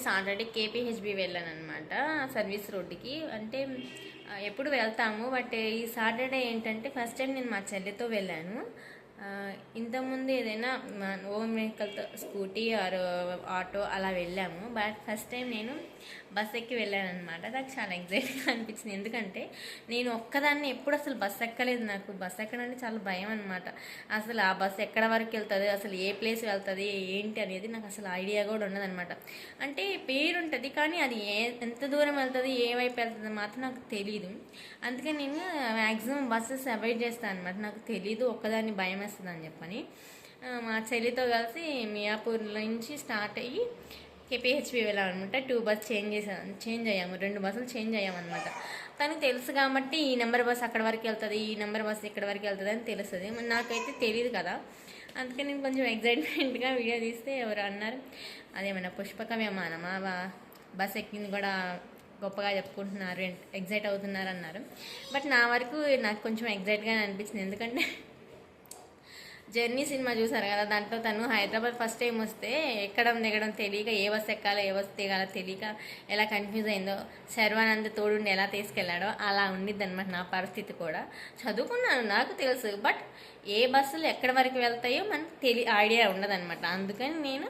Saturday KPHB వెళ్ళాను అనమాట, service రోడ్డుకి. అంటే ఎప్పుడు వెళ్తాము, బట్ ఈ సాటర్డే ఏంటంటే ఫస్ట్ టైం నేను మా చెల్లితో వెళ్ళాను. ఇంతకుముందు ఏదైనా ఓన్ వెహికల్తో స్కూటీ ఆర్ ఆటో అలా వెళ్ళాము, బట్ ఫస్ట్ టైం నేను బస్ ఎక్కి వెళ్ళాను అనమాట. నాకు చాలా ఎగ్జైటింగ్గా అనిపించింది, ఎందుకంటే నేను ఒక్కదాన్ని ఎప్పుడు అసలు బస్ ఎక్కలేదు. నాకు బస్ ఎక్కడంటే చాలా భయం అనమాట. అసలు ఆ బస్ ఎక్కడ వరకు వెళ్తుంది, అసలు ఏ ప్లేస్ వెళ్తుంది ఏంటి అనేది నాకు అసలు ఐడియా కూడా ఉండదన్నమాట. అంటే పేరు ఉంటుంది కానీ అది ఎంత దూరం వెళ్తుంది, ఏ వైపు వెళ్తుంది మాత్రం నాకు తెలీదు. అందుకే నేను మ్యాక్సిమం బస్సెస్ అవాయిడ్ చేస్తాను అనమాట. నాకు తెలీదు, ఒక్కదాన్ని భయం వేస్తుంది అని చెప్పని మా చెల్లితో కలిసి మియాపూర్ నుంచి స్టార్ట్ అయ్యి కేపీహెచ్బి వెళ్ళామన్నమాట. 2 బస్ చేంజ్ అయ్యాము, 2 బస్సులు చేంజ్ అయ్యామన్నమాట. తనకు తెలుసు కాబట్టి ఈ నెంబర్ బస్ అక్కడ వరకు వెళ్తుంది, ఈ నెంబర్ బస్ ఇక్కడ వరకు వెళ్తుంది అని తెలుస్తుంది. నాకైతే తెలియదు కదా, అందుకే నేను కొంచెం ఎగ్జైట్మెంట్గా వీడియో తీస్తే ఎవరు అన్నారు అదేమన్నా పుష్పక విమానమా, బస్ ఎక్కింది కూడా గొప్పగా చెప్పుకుంటున్నారు, ఎగ్జైట్ అవుతున్నారు అన్నారు. బట్ నా వరకు నాకు కొంచెం ఎగ్జైట్గా అనిపించింది, ఎందుకంటే జర్నీ సినిమా చూసారు కదా, దాంట్లో తను హైదరాబాద్ ఫస్ట్ టైం వస్తే ఎక్కడం దిగడం తెలియక, ఏ బస్ ఎక్కాలో ఏ బస్ దిగాలో తెలియక ఎలా కన్ఫ్యూజ్ అయిందో, శర్వానంద్ తోడుండి ఎలా తీసుకెళ్లాడో అలా ఉండిద్ది అనమాట నా పరిస్థితి కూడా. చదువుకున్నాను, నాకు తెలుసు, బట్ ఏ బస్సులు ఎక్కడి వరకు వెళ్తాయో మనకు ఐడియా ఉండదన్నమాట. అందుకని నేను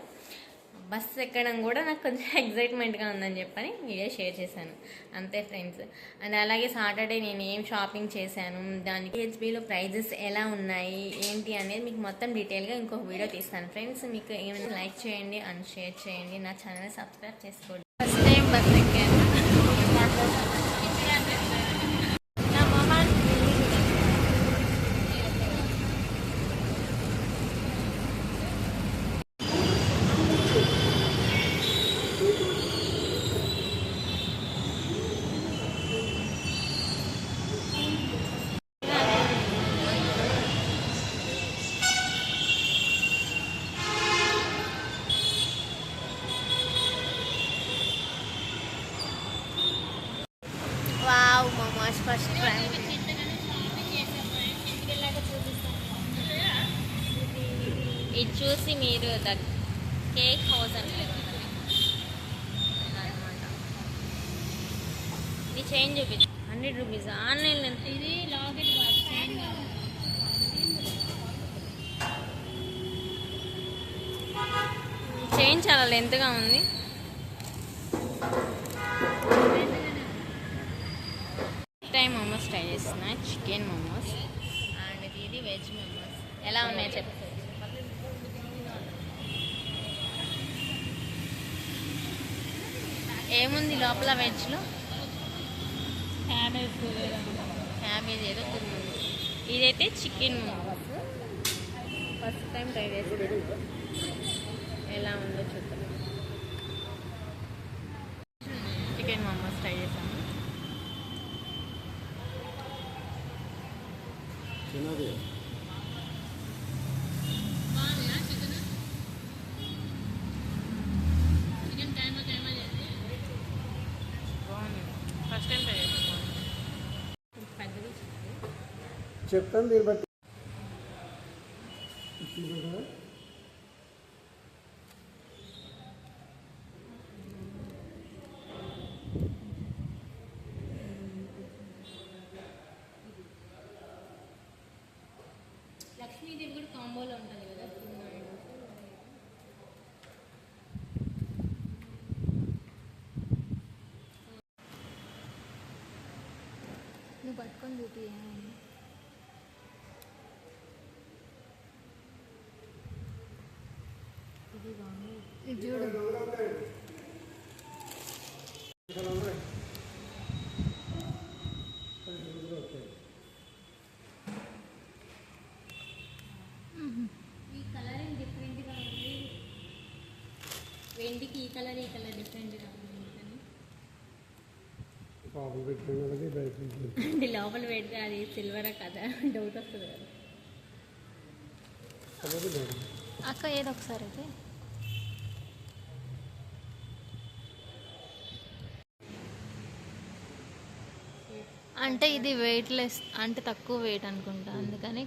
బస్ ఎక్కడం కూడా నాకు కొంచెం ఎగ్జైట్మెంట్గా ఉందని చెప్పని వీడియో షేర్ చేశాను, అంతే ఫ్రెండ్స్. అండ్ అలాగే సాటర్డే నేను ఏం షాపింగ్ చేశాను, దానికి హెచ్బిలో ప్రైజెస్ ఎలా ఉన్నాయి ఏంటి అనేది మీకు మొత్తం డీటెయిల్గా ఇంకొక వీడియో తీస్తాను ఫ్రెండ్స్. మీకు ఏమైనా లైక్ చేయండి అండ్ షేర్ చేయండి, నా ఛానల్ సబ్స్క్రైబ్ చేసుకోండి. ఫస్ట్ టైం బస్ ఎక్కాను. Wow momos first time. ఇది చూసి మీరు ద కేక్ హౌస్ అని అనమాట. ఇది చేంజ్ చూపించు, 100 రూపీస్. ఆన్లైన్లో ఇది లాకెట్ చైన్ చాలా లెంత్గా ఉంది. టైం మోమోస్ ట్రై చేస్తున్నా, చికెన్ మోమోస్ అండ్ ఇది వెజ్ మోమోస్. ఎలా ఉన్నాయో చెప్పు. ఏముంది లోపల వెజ్లో? క్యాబేజ్ ఏదో తిన్నాను. ఇదైతే chicken momos, first time try చేస్తాను, ఎలా ఉందో చూద్దాం. చికెన్ మోమోస్ ట్రై చేస్తాను. ఫస్ట్ టైం ట్రై చేస్తాను. చెప్తాను దీన్ని బట్టి. లక్ష్మీదేవి కూడా కాంబోలో ఉంటుంది కదా. నువ్వు పట్టుకొని చూపి. ఇది బాగుంది, ఇది చూడు. ఈ కలరింగ్ డిఫరెంట్గా ఉంది, వెండికి ఈ కలర్ డిఫరెంట్గా ఉంది. అంటే లోపల పెడితే అది సిల్వరా కదా డౌట్ వస్తుంది కదా అక్క. ఏదో ఒకసారి అయితే అంటే ఇది వెయిట్లెస్, అంటే తక్కువ వెయిట్ అనుకుంటా, అందుకని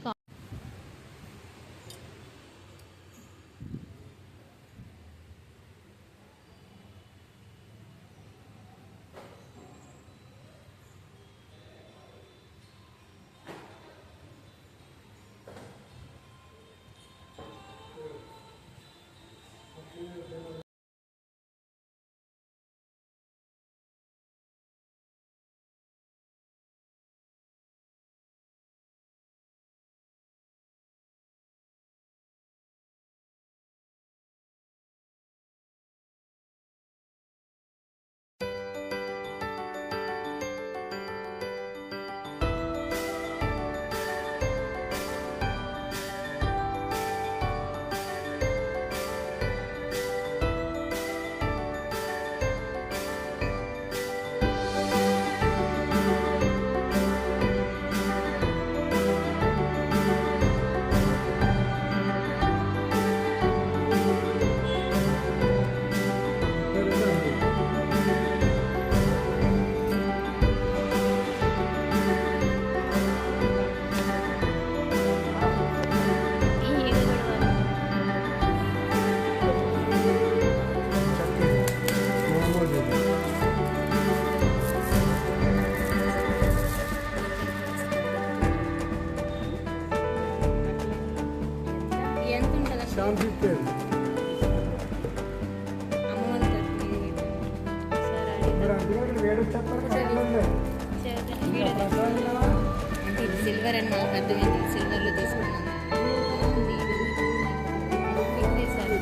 750 అమ్మ వాళ్ళు 30. సరే మరి అందుకే ఇక్కడ వేడి చెప్తారు కదా అంటే ఇది సిల్వర్ అని మాకు అర్థమైంది. సిల్వర్లో తీసుకున్నాను. సరే